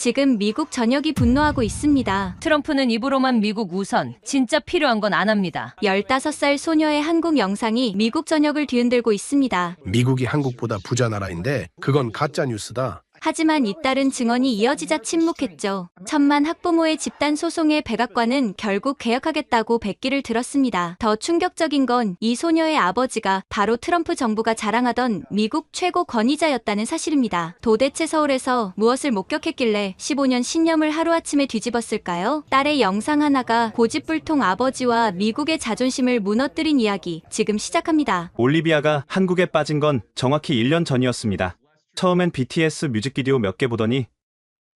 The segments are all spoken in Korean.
지금 미국 전역이 분노하고 있습니다. 트럼프는 입으로만 미국 우선, 진짜 필요한 건 안 합니다. 15살 소녀의 한국 영상이 미국 전역을 뒤흔들고 있습니다. 미국이 한국보다 부자 나라인데 그건 가짜 뉴스다. 하지만 잇따른 증언이 이어지자 침묵했죠. 천만 학부모의 집단 소송의 백악관은 결국 개혁하겠다고 백기를 들었습니다. 더 충격적인 건 이 소녀의 아버지가 바로 트럼프 정부가 자랑하던 미국 최고 권위자였다는 사실입니다. 도대체 서울에서 무엇을 목격했길래 15년 신념을 하루아침에 뒤집었을까요? 딸의 영상 하나가 고집불통 아버지와 미국의 자존심을 무너뜨린 이야기 지금 시작합니다. 올리비아가 한국에 빠진 건 정확히 1년 전이었습니다. 처음엔 BTS 뮤직비디오 몇 개 보더니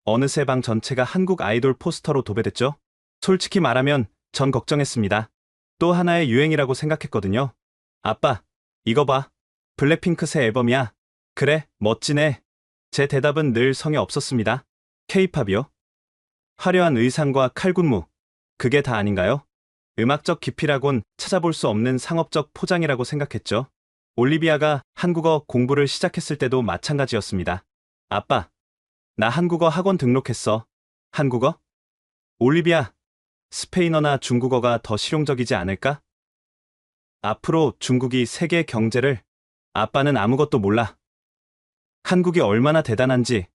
어느새 방 전체가 한국 아이돌 포스터로 도배됐죠. 솔직히 말하면 전 걱정했습니다. 또 하나의 유행이라고 생각했거든요. 아빠, 이거 봐. 블랙핑크 새 앨범이야. 그래, 멋지네. 제 대답은 늘 성에 없었습니다. K-팝이요? 화려한 의상과 칼군무. 그게 다 아닌가요? 음악적 깊이라곤 찾아볼 수 없는 상업적 포장이라고 생각했죠. 올리비아가 한국어 공부를 시작했을 때도 마찬가지였습니다. 아빠, 나 한국어 학원 등록했어. 한국어? 올리비아, 스페인어나 중국어가 더 실용적이지 않을까? 앞으로 중국이 세계 경제를, 아빠는 아무것도 몰라. 한국이 얼마나 대단한지,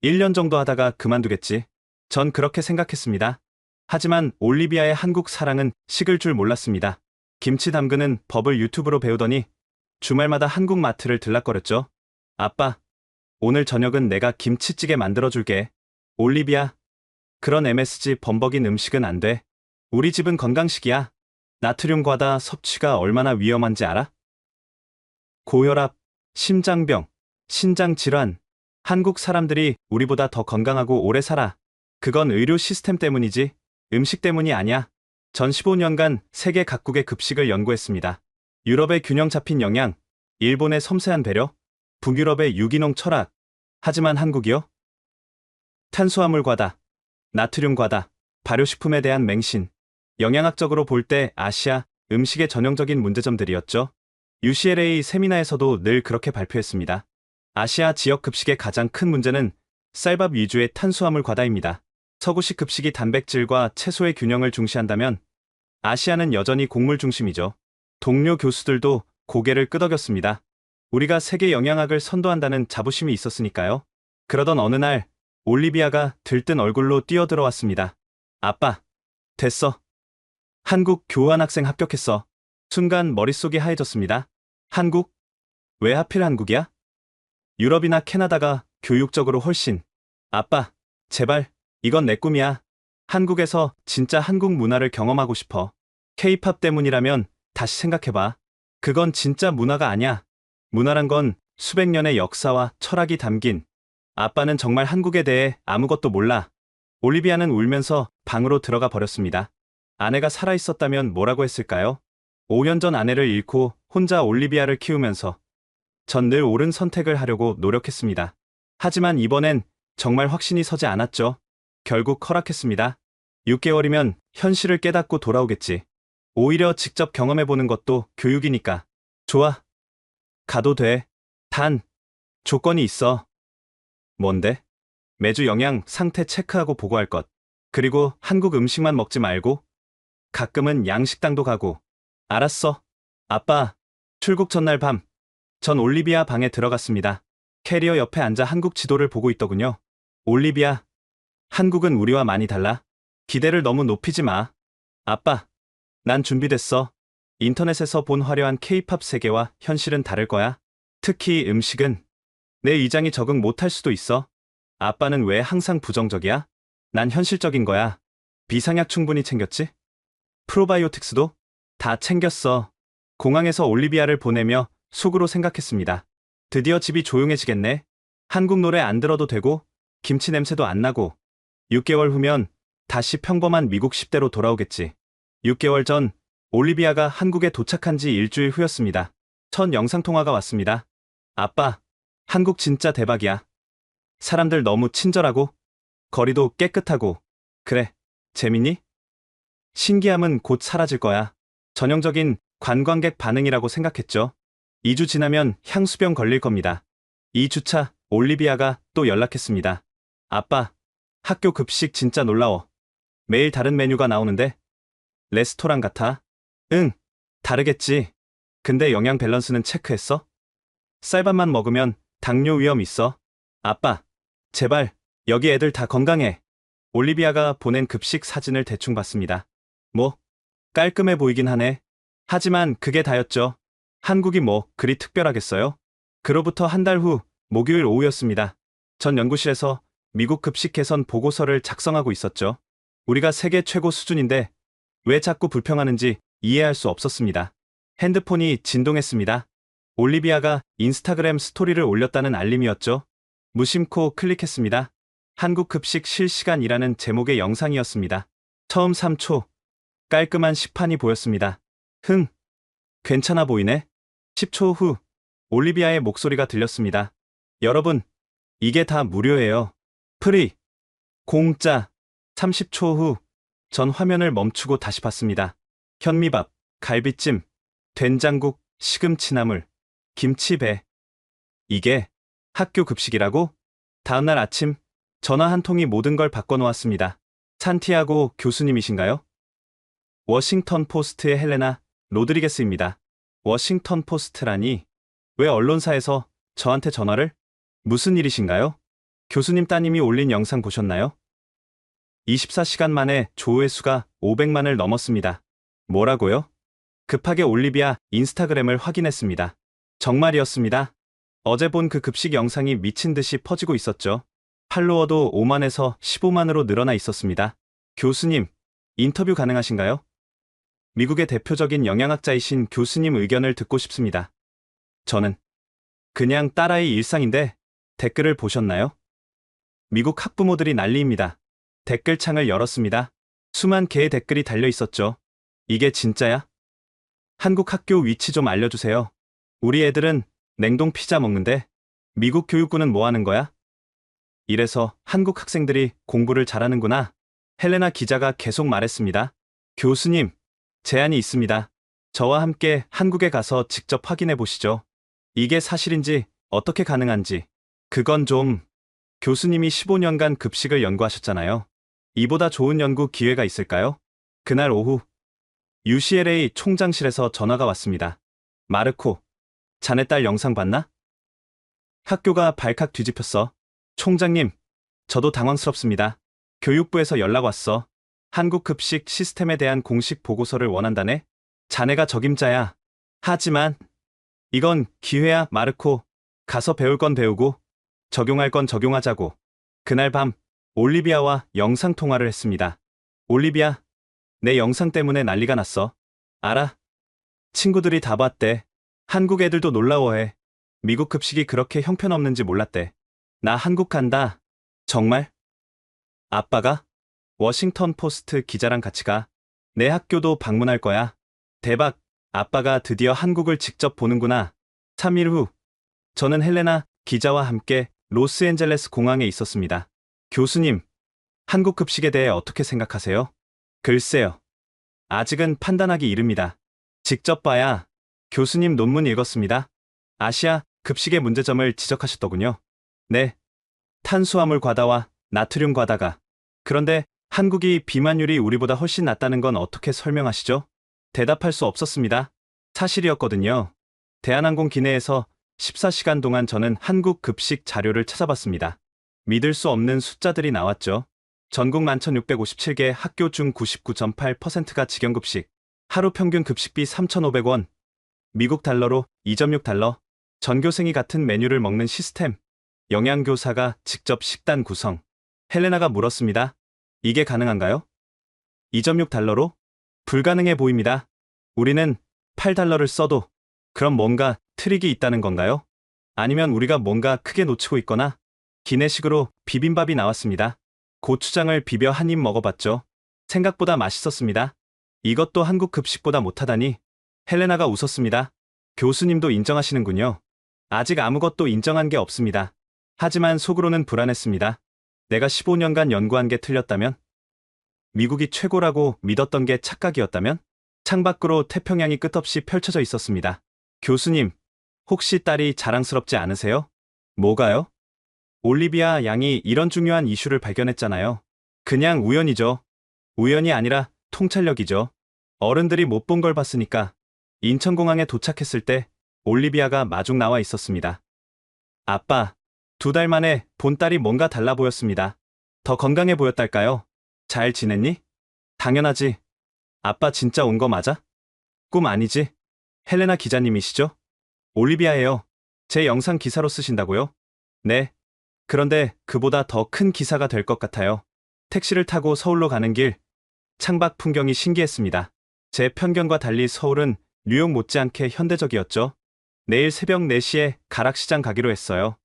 1년 정도 하다가 그만두겠지. 전 그렇게 생각했습니다. 하지만 올리비아의 한국 사랑은 식을 줄 몰랐습니다. 김치 담그는 법을 유튜브로 배우더니 주말마다 한국 마트를 들락거렸죠. 아빠, 오늘 저녁은 내가 김치찌개 만들어줄게. 올리비아, 그런 MSG 범벅인 음식은 안 돼. 우리 집은 건강식이야. 나트륨 과다 섭취가 얼마나 위험한지 알아? 고혈압, 심장병, 신장질환. 한국 사람들이 우리보다 더 건강하고 오래 살아. 그건 의료 시스템 때문이지 음식 때문이 아니야. 전 15년간 세계 각국의 급식을 연구했습니다. 유럽의 균형 잡힌 영양, 일본의 섬세한 배려, 북유럽의 유기농 철학. 하지만 한국이요? 탄수화물 과다, 나트륨 과다, 발효식품에 대한 맹신. 영양학적으로 볼 때 아시아 음식의 전형적인 문제점들이었죠. UCLA 세미나에서도 늘 그렇게 발표했습니다. 아시아 지역 급식의 가장 큰 문제는 쌀밥 위주의 탄수화물 과다입니다. 서구식 급식이 단백질과 채소의 균형을 중시한다면 아시아는 여전히 곡물 중심이죠. 동료 교수들도 고개를 끄덕였습니다. 우리가 세계 영양학을 선도한다는 자부심이 있었으니까요. 그러던 어느 날 올리비아가 들뜬 얼굴로 뛰어들어왔습니다. 아빠, 됐어. 한국 교환학생 합격했어. 순간 머릿속이 하얘졌습니다. 한국? 왜 하필 한국이야? 유럽이나 캐나다가 교육적으로 훨씬. 아빠, 제발. 이건 내 꿈이야. 한국에서 진짜 한국 문화를 경험하고 싶어. K-팝 때문이라면 다시 생각해봐. 그건 진짜 문화가 아니야. 문화란 건 수백 년의 역사와 철학이 담긴. 아빠는 정말 한국에 대해 아무것도 몰라. 올리비아는 울면서 방으로 들어가 버렸습니다. 아내가 살아있었다면 뭐라고 했을까요? 5년 전 아내를 잃고 혼자 올리비아를 키우면서 전 늘 옳은 선택을 하려고 노력했습니다. 하지만 이번엔 정말 확신이 서지 않았죠. 결국 허락했습니다. 6개월이면 현실을 깨닫고 돌아오겠지. 오히려 직접 경험해보는 것도 교육이니까. 좋아. 가도 돼. 단, 조건이 있어. 뭔데? 매주 영양 상태 체크하고 보고할 것. 그리고 한국 음식만 먹지 말고 가끔은 양식당도 가고. 알았어. 아빠, 출국 전날 밤, 전 올리비아 방에 들어갔습니다. 캐리어 옆에 앉아 한국 지도를 보고 있더군요. 올리비아, 한국은 우리와 많이 달라. 기대를 너무 높이지 마. 아빠, 난 준비됐어. 인터넷에서 본 화려한 K-팝 세계와 현실은 다를 거야. 특히 음식은 내 위장이 적응 못할 수도 있어. 아빠는 왜 항상 부정적이야? 난 현실적인 거야. 비상약 충분히 챙겼지? 프로바이오틱스도? 다 챙겼어. 공항에서 올리비아를 보내며 속으로 생각했습니다. 드디어 집이 조용해지겠네. 한국 노래 안 들어도 되고 김치 냄새도 안 나고 6개월 후면 다시 평범한 미국 10대로 돌아오겠지. 6개월 전 올리비아가 한국에 도착한 지 일주일 후였습니다. 첫 영상통화가 왔습니다. 아빠, 한국 진짜 대박이야. 사람들 너무 친절하고 거리도 깨끗하고. 그래, 재밌니? 신기함은 곧 사라질 거야. 전형적인 관광객 반응이라고 생각했죠. 2주 지나면 향수병 걸릴 겁니다. 2주차 올리비아가 또 연락했습니다. 아빠, 학교 급식 진짜 놀라워. 매일 다른 메뉴가 나오는데? 레스토랑 같아? 응, 다르겠지. 근데 영양 밸런스는 체크했어? 쌀밥만 먹으면 당뇨 위험 있어. 아빠, 제발, 여기 애들 다 건강해. 올리비아가 보낸 급식 사진을 대충 봤습니다. 뭐, 깔끔해 보이긴 하네. 하지만 그게 다였죠. 한국이 뭐 그리 특별하겠어요? 그로부터 한 달 후 목요일 오후였습니다. 전 연구실에서 미국 급식 개선 보고서를 작성하고 있었죠. 우리가 세계 최고 수준인데 왜 자꾸 불평하는지 이해할 수 없었습니다. 핸드폰이 진동했습니다. 올리비아가 인스타그램 스토리를 올렸다는 알림이었죠. 무심코 클릭했습니다. 한국 급식 실시간이라는 제목의 영상이었습니다. 처음 3초, 깔끔한 시판이 보였습니다. 괜찮아 보이네. 10초 후, 올리비아의 목소리가 들렸습니다. 여러분, 이게 다 무료예요. 프리, 공짜. 30초 후, 전 화면을 멈추고 다시 봤습니다. 현미밥, 갈비찜, 된장국, 시금치나물, 김치배. 이게 학교 급식이라고? 다음날 아침, 전화 한 통이 모든 걸 바꿔놓았습니다. 산티아고 교수님이신가요? 워싱턴 포스트의 헬레나 로드리게스입니다. 워싱턴 포스트라니? 왜 언론사에서 저한테 전화를? 무슨 일이신가요? 교수님 따님이 올린 영상 보셨나요? 24시간 만에 조회수가 500만을 넘었습니다. 뭐라고요? 급하게 올리비아 인스타그램을 확인했습니다. 정말이었습니다. 어제 본 그 급식 영상이 미친 듯이 퍼지고 있었죠. 팔로워도 5만에서 15만으로 늘어나 있었습니다. 교수님, 인터뷰 가능하신가요? 미국의 대표적인 영양학자이신 교수님 의견을 듣고 싶습니다. 저는 그냥 딸아이 일상인데 댓글을 보셨나요? 미국 학부모들이 난리입니다. 댓글창을 열었습니다. 수만 개의 댓글이 달려 있었죠. 이게 진짜야? 한국 학교 위치 좀 알려주세요. 우리 애들은 냉동 피자 먹는데 미국 교육부는 뭐 하는 거야? 이래서 한국 학생들이 공부를 잘하는구나. 헬레나 기자가 계속 말했습니다. 교수님, 제안이 있습니다. 저와 함께 한국에 가서 직접 확인해 보시죠. 이게 사실인지 어떻게 가능한지. 그건 좀... 교수님이 15년간 급식을 연구하셨잖아요. 이보다 좋은 연구 기회가 있을까요? 그날 오후 UCLA 총장실에서 전화가 왔습니다. 마르코, 자네 딸 영상 봤나? 학교가 발칵 뒤집혔어. 총장님, 저도 당황스럽습니다. 교육부에서 연락 왔어. 한국 급식 시스템에 대한 공식 보고서를 원한다네? 자네가 적임자야. 하지만 이건 기회야, 마르코. 가서 배울 건 배우고 적용할 건 적용하자고. 그날 밤 올리비아와 영상통화를 했습니다. 올리비아, 내 영상 때문에 난리가 났어. 알아? 친구들이 다 봤대. 한국 애들도 놀라워해. 미국 급식이 그렇게 형편없는지 몰랐대. 나 한국 간다. 정말? 아빠가? 워싱턴 포스트 기자랑 같이 가. 내 학교도 방문할 거야. 대박, 아빠가 드디어 한국을 직접 보는구나. 3일 후, 저는 헬레나 기자와 함께 로스앤젤레스 공항에 있었습니다. 교수님, 한국 급식에 대해 어떻게 생각하세요? 글쎄요. 아직은 판단하기 이릅니다. 직접 봐야. 교수님 논문 읽었습니다. 아시아 급식의 문제점을 지적하셨더군요. 네. 탄수화물 과다와 나트륨 과다가. 그런데 한국이 비만율이 우리보다 훨씬 낮다는 건 어떻게 설명하시죠? 대답할 수 없었습니다. 사실이었거든요. 대한항공 기내에서 14시간 동안 저는 한국 급식 자료를 찾아봤습니다. 믿을 수 없는 숫자들이 나왔죠. 전국 11,657개 학교 중 99.8%가 직영급식, 하루 평균 급식비 3,500원, 미국 달러로 2.6달러, 전교생이 같은 메뉴를 먹는 시스템, 영양교사가 직접 식단 구성. 헬레나가 물었습니다. 이게 가능한가요? 2.6달러로? 불가능해 보입니다. 우리는 8달러를 써도 그럼 뭔가 트릭이 있다는 건가요? 아니면 우리가 뭔가 크게 놓치고 있거나 기내식으로 비빔밥이 나왔습니다. 고추장을 비벼 한 입 먹어봤죠. 생각보다 맛있었습니다. 이것도 한국 급식보다 못하다니. 헬레나가 웃었습니다. 교수님도 인정하시는군요. 아직 아무것도 인정한 게 없습니다. 하지만 속으로는 불안했습니다. 내가 15년간 연구한 게 틀렸다면? 미국이 최고라고 믿었던 게 착각이었다면? 창밖으로 태평양이 끝없이 펼쳐져 있었습니다. 교수님, 혹시 딸이 자랑스럽지 않으세요? 뭐가요? 올리비아 양이 이런 중요한 이슈를 발견했잖아요. 그냥 우연이죠. 우연이 아니라 통찰력이죠. 어른들이 못 본 걸 봤으니까. 인천공항에 도착했을 때 올리비아가 마중 나와 있었습니다. 아빠, 2달 만에 본 딸이 뭔가 달라 보였습니다. 더 건강해 보였달까요? 잘 지냈니? 당연하지. 아빠 진짜 온 거 맞아? 꿈 아니지? 헬레나 기자님이시죠? 올리비아예요. 제 영상 기사로 쓰신다고요? 네. 그런데 그보다 더 큰 기사가 될 것 같아요. 택시를 타고 서울로 가는 길, 창밖 풍경이 신기했습니다. 제 편견과 달리 서울은 뉴욕 못지않게 현대적이었죠. 내일 새벽 4시에 가락시장 가기로 했어요.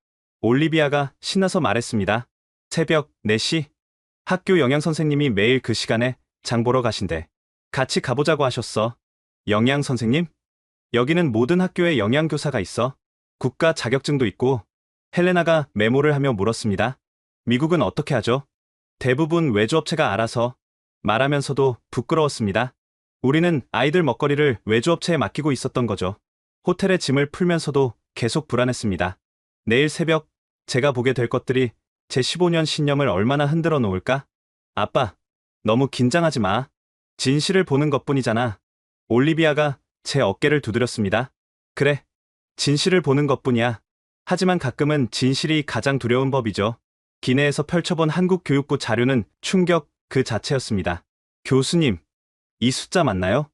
올리비아가 신나서 말했습니다. 새벽 4시? 학교 영양선생님이 매일 그 시간에 장 보러 가신대. 같이 가보자고 하셨어. 영양선생님? 여기는 모든 학교에 영양교사가 있어. 국가 자격증도 있고. 헬레나가 메모를 하며 물었습니다. 미국은 어떻게 하죠? 대부분 외주업체가 알아서. 말하면서도 부끄러웠습니다. 우리는 아이들 먹거리를 외주업체에 맡기고 있었던 거죠. 호텔에 짐을 풀면서도 계속 불안했습니다. 내일 새벽 제가 보게 될 것들이 제 15년 신념을 얼마나 흔들어 놓을까? 아빠, 너무 긴장하지 마. 진실을 보는 것뿐이잖아. 올리비아가 제 어깨를 두드렸습니다. 그래, 진실을 보는 것뿐이야. 하지만 가끔은 진실이 가장 두려운 법이죠. 기내에서 펼쳐본 한국 교육부 자료는 충격 그 자체였습니다. 교수님, 이 숫자 맞나요?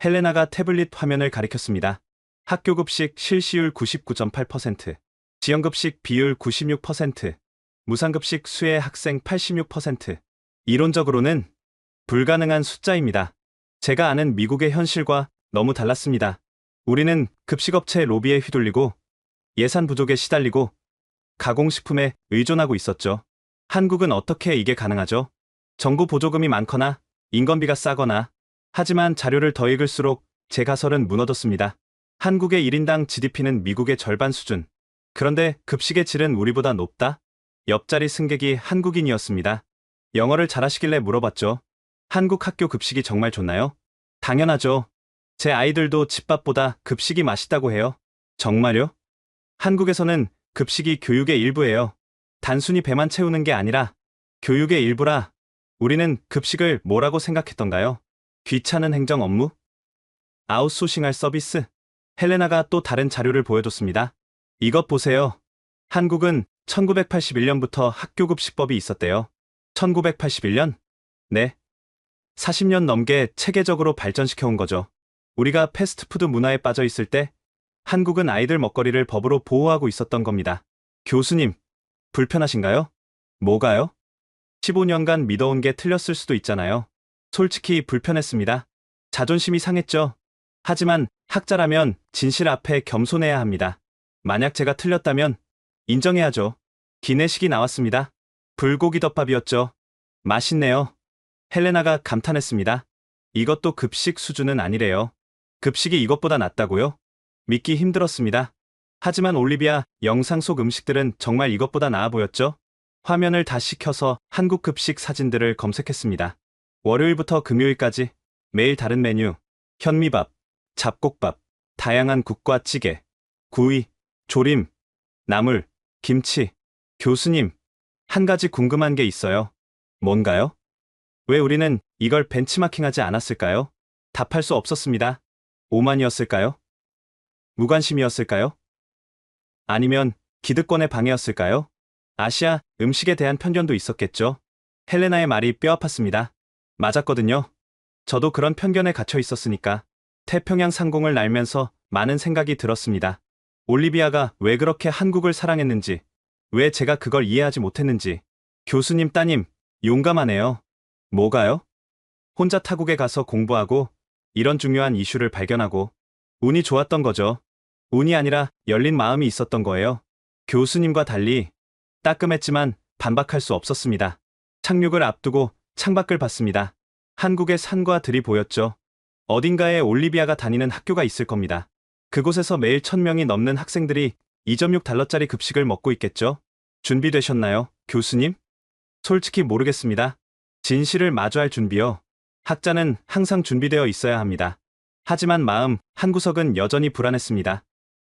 헬레나가 태블릿 화면을 가리켰습니다. 학교급식 실시율 99.8%, 지연급식 비율 96%, 무상급식 수혜 학생 86%. 이론적으로는 불가능한 숫자입니다. 제가 아는 미국의 현실과 너무 달랐습니다. 우리는 급식업체 로비에 휘둘리고 예산 부족에 시달리고 가공식품에 의존하고 있었죠. 한국은 어떻게 이게 가능하죠? 정부 보조금이 많거나 인건비가 싸거나. 하지만 자료를 더 읽을수록 제 가설은 무너졌습니다. 한국의 1인당 GDP는 미국의 절반 수준. 그런데 급식의 질은 우리보다 높다? 옆자리 승객이 한국인이었습니다. 영어를 잘하시길래 물어봤죠. 한국 학교 급식이 정말 좋나요? 당연하죠. 제 아이들도 집밥보다 급식이 맛있다고 해요. 정말요? 한국에서는 급식이 교육의 일부예요. 단순히 배만 채우는 게 아니라 교육의 일부라. 우리는 급식을 뭐라고 생각했던가요? 귀찮은 행정 업무? 아웃소싱할 서비스? 헬레나가 또 다른 자료를 보여줬습니다. 이것 보세요. 한국은 1981년부터 학교급식법이 있었대요. 1981년? 네. 40년 넘게 체계적으로 발전시켜온 거죠. 우리가 패스트푸드 문화에 빠져 있을 때 한국은 아이들 먹거리를 법으로 보호하고 있었던 겁니다. 교수님, 불편하신가요? 뭐가요? 15년간 믿어온 게 틀렸을 수도 있잖아요. 솔직히 불편했습니다. 자존심이 상했죠. 하지만 학자라면 진실 앞에 겸손해야 합니다. 만약 제가 틀렸다면 인정해야죠. 기내식이 나왔습니다. 불고기 덮밥이었죠. 맛있네요. 헬레나가 감탄했습니다. 이것도 급식 수준은 아니래요. 급식이 이것보다 낫다고요? 믿기 힘들었습니다. 하지만 올리비아 영상 속 음식들은 정말 이것보다 나아 보였죠? 화면을 다시 켜서 한국 급식 사진들을 검색했습니다. 월요일부터 금요일까지 매일 다른 메뉴, 현미밥, 잡곡밥, 다양한 국과 찌개, 구이, 조림, 나물, 김치. 교수님, 한 가지 궁금한 게 있어요. 뭔가요? 왜 우리는 이걸 벤치마킹하지 않았을까요? 답할 수 없었습니다. 오만이었을까요? 무관심이었을까요? 아니면 기득권의 방해였을까요? 아시아 음식에 대한 편견도 있었겠죠. 헬레나의 말이 뼈 아팠습니다. 맞았거든요. 저도 그런 편견에 갇혀 있었으니까. 태평양 상공을 날면서 많은 생각이 들었습니다. 올리비아가 왜 그렇게 한국을 사랑했는지, 왜 제가 그걸 이해하지 못했는지. 교수님 따님, 용감하네요. 뭐가요? 혼자 타국에 가서 공부하고 이런 중요한 이슈를 발견하고 운이 좋았던 거죠. 운이 아니라 열린 마음이 있었던 거예요. 교수님과 달리 따끔했지만 반박할 수 없었습니다. 착륙을 앞두고 창밖을 봤습니다. 한국의 산과 들이 보였죠. 어딘가에 올리비아가 다니는 학교가 있을 겁니다. 그곳에서 매일 1000명이 넘는 학생들이 2.6달러짜리 급식을 먹고 있겠죠. 준비되셨나요, 교수님? 솔직히 모르겠습니다. 진실을 마주할 준비요. 학자는 항상 준비되어 있어야 합니다. 하지만 마음 한구석은 여전히 불안했습니다.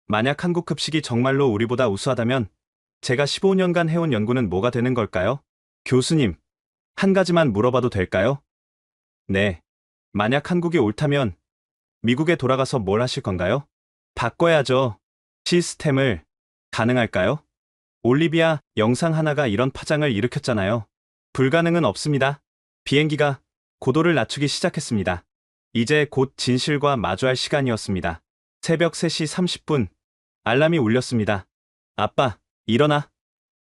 만약 한국 급식이 정말로 우리보다 우수하다면 제가 15년간 해온 연구는 뭐가 되는 걸까요? 교수님, 한 가지만 물어봐도 될까요? 네. 만약 한국이 옳다면 미국에 돌아가서 뭘 하실 건가요? 바꿔야죠. 시스템을. 가능할까요? 올리비아 영상 하나가 이런 파장을 일으켰잖아요. 불가능은 없습니다. 비행기가 고도를 낮추기 시작했습니다. 이제 곧 진실과 마주할 시간이었습니다. 새벽 3시 30분, 알람이 울렸습니다. 아빠, 일어나.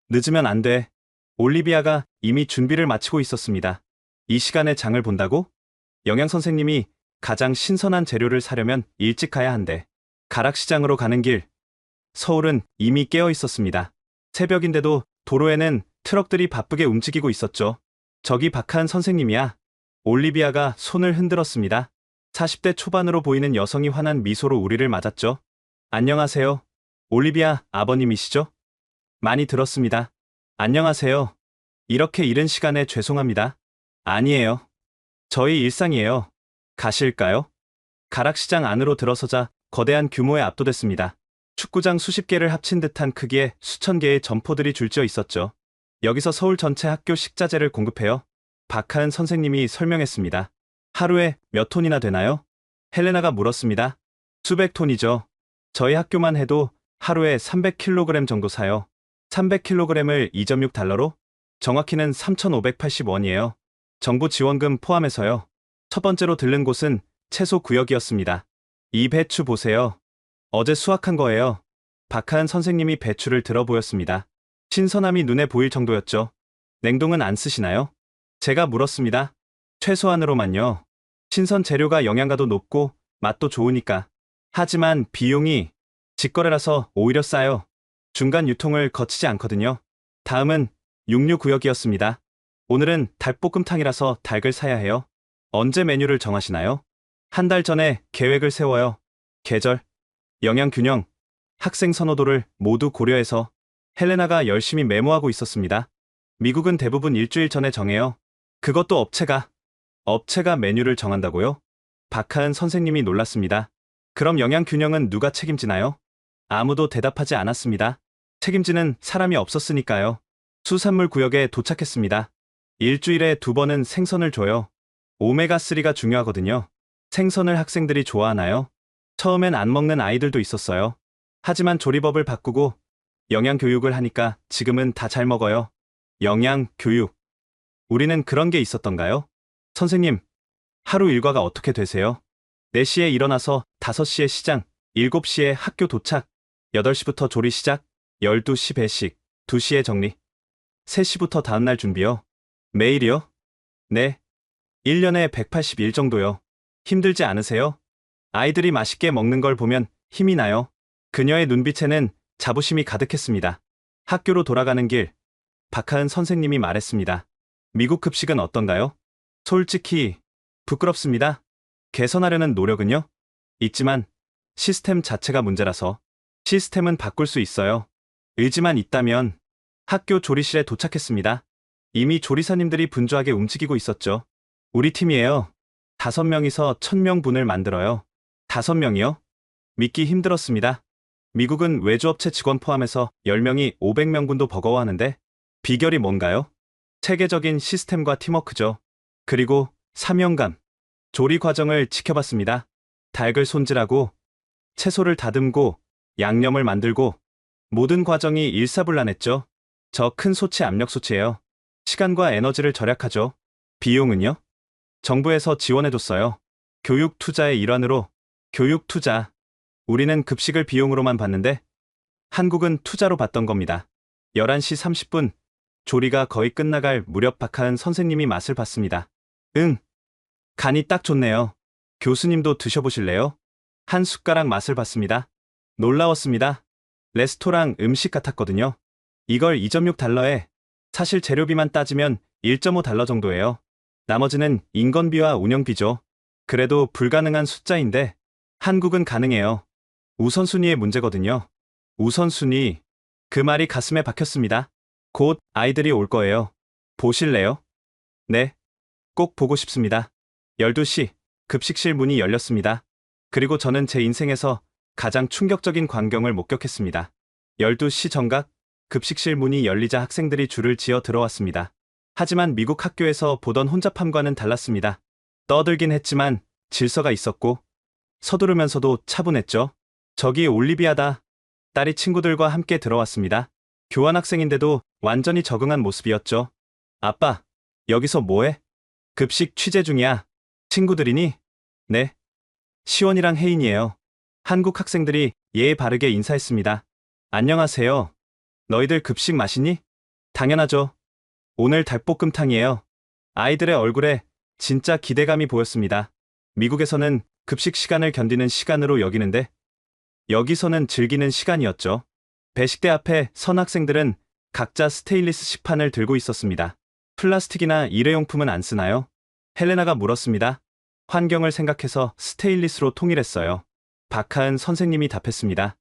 늦으면 안 돼. 올리비아가 이미 준비를 마치고 있었습니다. 이 시간에 장을 본다고? 영양 선생님이 가장 신선한 재료를 사려면 일찍 가야 한대. 가락시장으로 가는 길. 서울은 이미 깨어 있었습니다. 새벽인데도 도로에는 트럭들이 바쁘게 움직이고 있었죠. 저기 박하은 선생님이야. 올리비아가 손을 흔들었습니다. 40대 초반으로 보이는 여성이 환한 미소로 우리를 맞았죠. 안녕하세요. 올리비아 아버님이시죠? 많이 들었습니다. 안녕하세요. 이렇게 이른 시간에 죄송합니다. 아니에요. 저희 일상이에요. 가실까요? 가락시장 안으로 들어서자 거대한 규모에 압도됐습니다. 축구장 수십 개를 합친 듯한 크기의 수천 개의 점포들이 줄지어 있었죠. 여기서 서울 전체 학교 식자재를 공급해요. 박하은 선생님이 설명했습니다. 하루에 몇 톤이나 되나요? 헬레나가 물었습니다. 수백 톤이죠. 저희 학교만 해도 하루에 300kg 정도 사요. 300kg을 2.6달러로? 정확히는 3,580원이에요. 정부 지원금 포함해서요. 첫 번째로 들른 곳은 채소 구역이었습니다. 이 배추 보세요. 어제 수확한 거예요. 박하은 선생님이 배추를 들어 보였습니다. 신선함이 눈에 보일 정도였죠. 냉동은 안 쓰시나요? 제가 물었습니다. 최소한으로만요. 신선 재료가 영양가도 높고 맛도 좋으니까. 하지만 비용이 직거래라서 오히려 싸요. 중간 유통을 거치지 않거든요. 다음은 육류 구역이었습니다. 오늘은 닭볶음탕이라서 닭을 사야 해요. 언제 메뉴를 정하시나요? 한 달 전에 계획을 세워요. 계절, 영양 균형, 학생 선호도를 모두 고려해서. 헬레나가 열심히 메모하고 있었습니다. 미국은 대부분 일주일 전에 정해요. 그것도 업체가 메뉴를 정한다고요? 박하은 선생님이 놀랐습니다. 그럼 영양 균형은 누가 책임지나요? 아무도 대답하지 않았습니다. 책임지는 사람이 없었으니까요. 수산물 구역에 도착했습니다. 일주일에 2번은 생선을 줘요. 오메가3가 중요하거든요. 생선을 학생들이 좋아하나요? 처음엔 안 먹는 아이들도 있었어요. 하지만 조리법을 바꾸고 영양 교육을 하니까 지금은 다 잘 먹어요. 영양 교육. 우리는 그런 게 있었던가요? 선생님, 하루 일과가 어떻게 되세요? 4시에 일어나서 5시에 시장, 7시에 학교 도착, 8시부터 조리 시작, 12시 배식, 2시에 정리, 3시부터 다음날 준비요. 매일이요? 네. 1년에 180일 정도요. 힘들지 않으세요? 아이들이 맛있게 먹는 걸 보면 힘이 나요. 그녀의 눈빛에는 자부심이 가득했습니다. 학교로 돌아가는 길, 박하은 선생님이 말했습니다. 미국 급식은 어떤가요? 솔직히 부끄럽습니다. 개선하려는 노력은요? 있지만 시스템 자체가 문제라서. 시스템은 바꿀 수 있어요. 의지만 있다면. 학교 조리실에 도착했습니다. 이미 조리사님들이 분주하게 움직이고 있었죠. 우리 팀이에요. 5명이서 1000명분을 만들어요. 5명이요? 믿기 힘들었습니다. 미국은 외주업체 직원 포함해서 10명이 500명분도 버거워하는데 비결이 뭔가요? 체계적인 시스템과 팀워크죠. 그리고 사명감. 조리 과정을 지켜봤습니다. 닭을 손질하고 채소를 다듬고 양념을 만들고 모든 과정이 일사불란했죠. 저 큰 소치 압력 소치예요. 시간과 에너지를 절약하죠. 비용은요? 정부에서 지원해줬어요. 교육 투자의 일환으로. 교육 투자. 우리는 급식을 비용으로만 받는데 한국은 투자로 받던 겁니다. 11시 30분. 조리가 거의 끝나갈 무렵 박하은 선생님이 맛을 봤습니다. 응. 간이 딱 좋네요. 교수님도 드셔보실래요? 한 숟가락 맛을 봤습니다. 놀라웠습니다. 레스토랑 음식 같았거든요. 이걸 2.6달러에, 사실 재료비만 따지면 1.5달러 정도예요. 나머지는 인건비와 운영비죠. 그래도 불가능한 숫자인데 한국은 가능해요. 우선순위의 문제거든요. 우선순위. 그 말이 가슴에 박혔습니다. 곧 아이들이 올 거예요. 보실래요? 네. 꼭 보고 싶습니다. 12시, 급식실 문이 열렸습니다. 그리고 저는 제 인생에서 가장 충격적인 광경을 목격했습니다. 12시 정각, 급식실 문이 열리자 학생들이 줄을 지어 들어왔습니다. 하지만 미국 학교에서 보던 혼잡함과는 달랐습니다. 떠들긴 했지만 질서가 있었고 서두르면서도 차분했죠. 저기 올리비아다. 딸이 친구들과 함께 들어왔습니다. 교환학생인데도 완전히 적응한 모습이었죠. 아빠, 여기서 뭐해? 급식 취재 중이야. 친구들이니? 네. 시원이랑 혜인이에요. 한국 학생들이 예의 바르게 인사했습니다. 안녕하세요. 너희들 급식 마시니? 당연하죠. 오늘 닭볶음탕이에요. 아이들의 얼굴에 진짜 기대감이 보였습니다. 미국에서는 급식 시간을 견디는 시간으로 여기는데 여기서는 즐기는 시간이었죠. 배식대 앞에 선 학생들은 각자 스테인리스 식판을 들고 있었습니다. 플라스틱이나 일회용품은 안 쓰나요? 헬레나가 물었습니다. 환경을 생각해서 스테인리스로 통일했어요. 박하은 선생님이 답했습니다.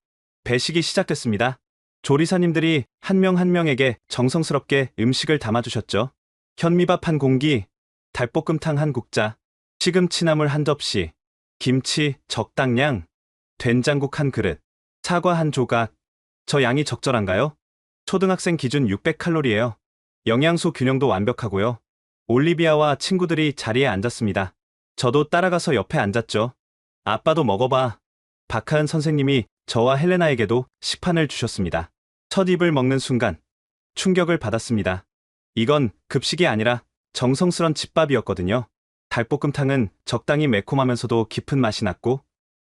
배식이 시작됐습니다. 조리사님들이 한 명 한 명에게 정성스럽게 음식을 담아주셨죠. 현미밥 한 공기, 닭볶음탕 한 국자, 시금치나물 한 접시, 김치 적당량, 된장국 한 그릇, 사과 한 조각. 저 양이 적절한가요? 초등학생 기준 600칼로리예요. 영양소 균형도 완벽하고요. 올리비아와 친구들이 자리에 앉았습니다. 저도 따라가서 옆에 앉았죠. 아빠도 먹어봐. 박하은 선생님이 저와 헬레나에게도 식판을 주셨습니다. 첫 입을 먹는 순간 충격을 받았습니다. 이건 급식이 아니라 정성스런 집밥이었거든요. 닭볶음탕은 적당히 매콤하면서도 깊은 맛이 났고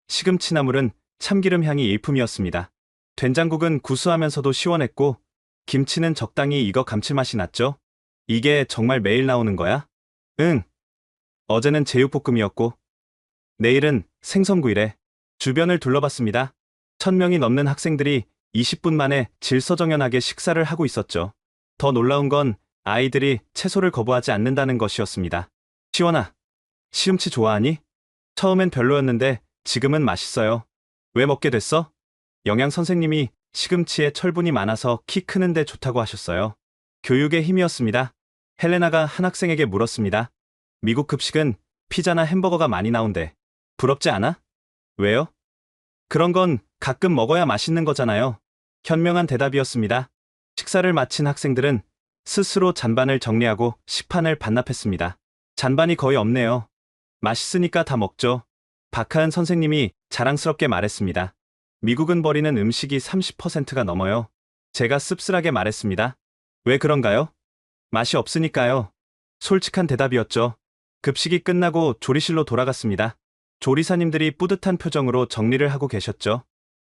시금치나물은 참기름 향이 일품이었습니다. 된장국은 구수하면서도 시원했고 김치는 적당히 익어 감칠맛이 났죠. 이게 정말 매일 나오는 거야? 응. 어제는 제육볶음이었고 내일은 생선구이래. 주변을 둘러봤습니다. 1000명이 넘는 학생들이 20분 만에 질서정연하게 식사를 하고 있었죠. 더 놀라운 건 아이들이 채소를 거부하지 않는다는 것이었습니다. 시원아, 시금치 좋아하니? 처음엔 별로였는데 지금은 맛있어요. 왜 먹게 됐어? 영양 선생님이 시금치에 철분이 많아서 키 크는데 좋다고 하셨어요. 교육의 힘이었습니다. 헬레나가 한 학생에게 물었습니다. 미국 급식은 피자나 햄버거가 많이 나온대. 부럽지 않아? 왜요? 그런 건 가끔 먹어야 맛있는 거잖아요. 현명한 대답이었습니다. 식사를 마친 학생들은 스스로 잔반을 정리하고 식판을 반납했습니다. 잔반이 거의 없네요. 맛있으니까 다 먹죠. 박하은 선생님이 자랑스럽게 말했습니다. 미국은 버리는 음식이 30%가 넘어요. 제가 씁쓸하게 말했습니다. 왜 그런가요? 맛이 없으니까요. 솔직한 대답이었죠. 급식이 끝나고 조리실로 돌아갔습니다. 조리사님들이 뿌듯한 표정으로 정리를 하고 계셨죠.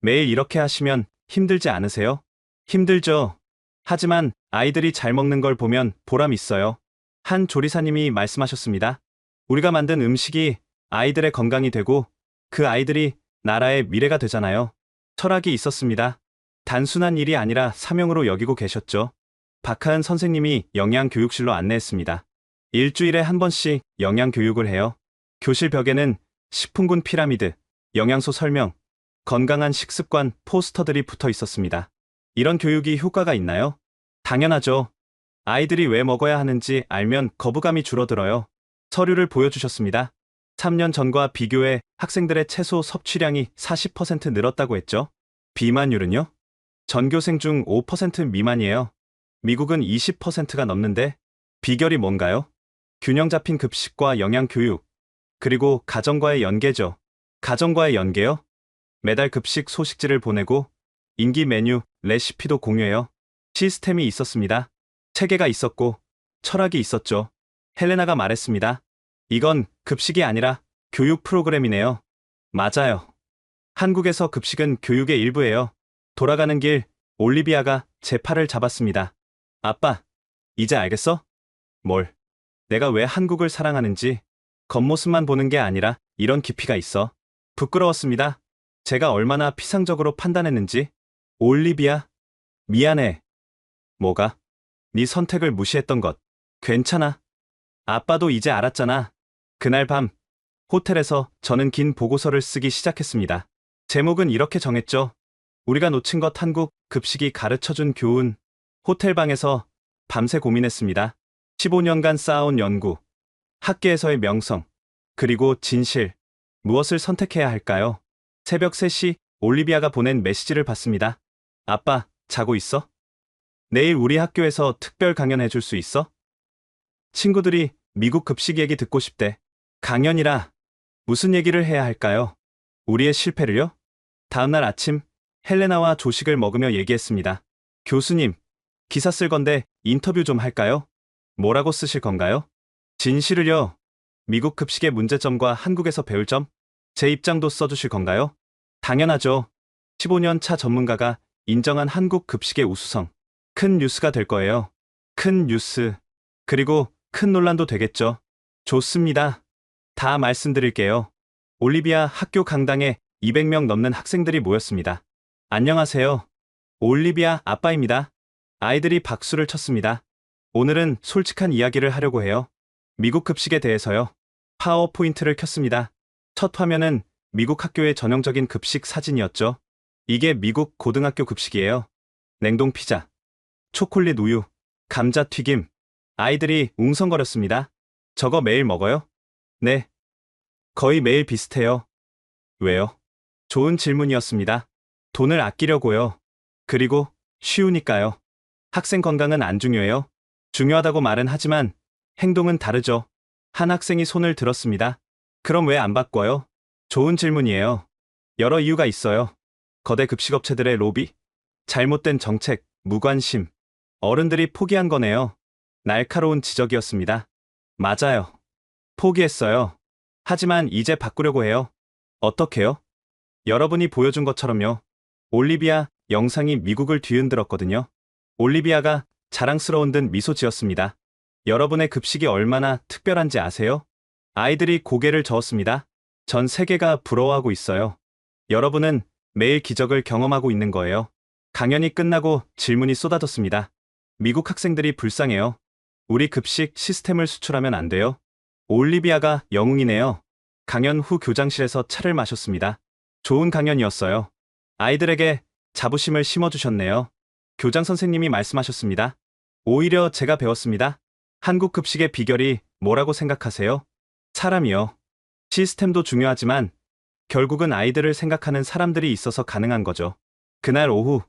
매일 이렇게 하시면 힘들지 않으세요? 힘들죠. 하지만 아이들이 잘 먹는 걸 보면 보람 있어요. 한 조리사님이 말씀하셨습니다. 우리가 만든 음식이 아이들의 건강이 되고 그 아이들이 나라의 미래가 되잖아요. 철학이 있었습니다. 단순한 일이 아니라 사명으로 여기고 계셨죠. 박하은 선생님이 영양교육실로 안내했습니다. 일주일에 한 번씩 영양교육을 해요. 교실 벽에는 식품군 피라미드, 영양소 설명, 건강한 식습관 포스터들이 붙어 있었습니다. 이런 교육이 효과가 있나요? 당연하죠. 아이들이 왜 먹어야 하는지 알면 거부감이 줄어들어요. 서류를 보여주셨습니다. 3년 전과 비교해 학생들의 채소 섭취량이 40% 늘었다고 했죠. 비만율은요? 전교생 중 5% 미만이에요. 미국은 20%가 넘는데 비결이 뭔가요? 균형 잡힌 급식과 영양교육, 그리고 가정과의 연계죠. 가정과의 연계요? 매달 급식 소식지를 보내고 인기 메뉴, 레시피도 공유해요. 시스템이 있었습니다. 체계가 있었고 철학이 있었죠. 헬레나가 말했습니다. 이건 급식이 아니라 교육 프로그램이네요. 맞아요. 한국에서 급식은 교육의 일부예요. 돌아가는 길, 올리비아가 제 팔을 잡았습니다. 아빠, 이제 알겠어? 뭘? 내가 왜 한국을 사랑하는지. 겉모습만 보는 게 아니라 이런 깊이가 있어. 부끄러웠습니다. 제가 얼마나 피상적으로 판단했는지. 올리비아, 미안해. 뭐가? 네 선택을 무시했던 것. 괜찮아. 아빠도 이제 알았잖아. 그날 밤, 호텔에서 저는 긴 보고서를 쓰기 시작했습니다. 제목은 이렇게 정했죠. 우리가 놓친 것 한국 급식이 가르쳐준 교훈. 호텔방에서 밤새 고민했습니다. 15년간 쌓아온 연구, 학계에서의 명성, 그리고 진실. 무엇을 선택해야 할까요? 새벽 3시 올리비아가 보낸 메시지를 봤습니다. 아빠, 자고 있어? 내일 우리 학교에서 특별 강연 해줄 수 있어? 친구들이 미국 급식 얘기 듣고 싶대. 강연이라 무슨 얘기를 해야 할까요? 우리의 실패를요? 다음날 아침 헬레나와 조식을 먹으며 얘기했습니다. 교수님, 기사 쓸 건데 인터뷰 좀 할까요? 뭐라고 쓰실 건가요? 진실을요. 미국 급식의 문제점과 한국에서 배울 점? 제 입장도 써주실 건가요? 당연하죠. 15년 차 전문가가 인정한 한국 급식의 우수성. 큰 뉴스가 될 거예요. 큰 뉴스. 그리고 큰 논란도 되겠죠. 좋습니다. 다 말씀드릴게요. 올리비아 학교 강당에 200명 넘는 학생들이 모였습니다. 안녕하세요. 올리비아 아빠입니다. 아이들이 박수를 쳤습니다. 오늘은 솔직한 이야기를 하려고 해요. 미국 급식에 대해서요. 파워포인트를 켰습니다. 첫 화면은 미국 학교의 전형적인 급식 사진이었죠. 이게 미국 고등학교 급식이에요. 냉동 피자, 초콜릿 우유, 감자튀김. 아이들이 웅성거렸습니다. 저거 매일 먹어요? 네. 거의 매일 비슷해요. 왜요? 좋은 질문이었습니다. 돈을 아끼려고요. 그리고 쉬우니까요. 학생 건강은 안 중요해요. 중요하다고 말은 하지만 행동은 다르죠. 한 학생이 손을 들었습니다. 그럼 왜 안 바꿔요? 좋은 질문이에요. 여러 이유가 있어요. 거대 급식업체들의 로비, 잘못된 정책, 무관심. 어른들이 포기한 거네요. 날카로운 지적이었습니다. 맞아요. 포기했어요. 하지만 이제 바꾸려고 해요. 어떻게요? 여러분이 보여준 것처럼요. 올리비아 영상이 미국을 뒤흔들었거든요. 올리비아가 자랑스러운 듯 미소 지었습니다. 여러분의 급식이 얼마나 특별한지 아세요? 아이들이 고개를 저었습니다. 전 세계가 부러워하고 있어요. 여러분은 매일 기적을 경험하고 있는 거예요. 강연이 끝나고 질문이 쏟아졌습니다. 미국 학생들이 불쌍해요. 우리 급식 시스템을 수출하면 안 돼요? 올리비아가 영웅이네요. 강연 후 교장실에서 차를 마셨습니다. 좋은 강연이었어요. 아이들에게 자부심을 심어주셨네요. 교장 선생님이 말씀하셨습니다. 오히려 제가 배웠습니다. 한국 급식의 비결이 뭐라고 생각하세요? 사람이요. 시스템도 중요하지만 결국은 아이들을 생각하는 사람들이 있어서 가능한 거죠. 그날 오후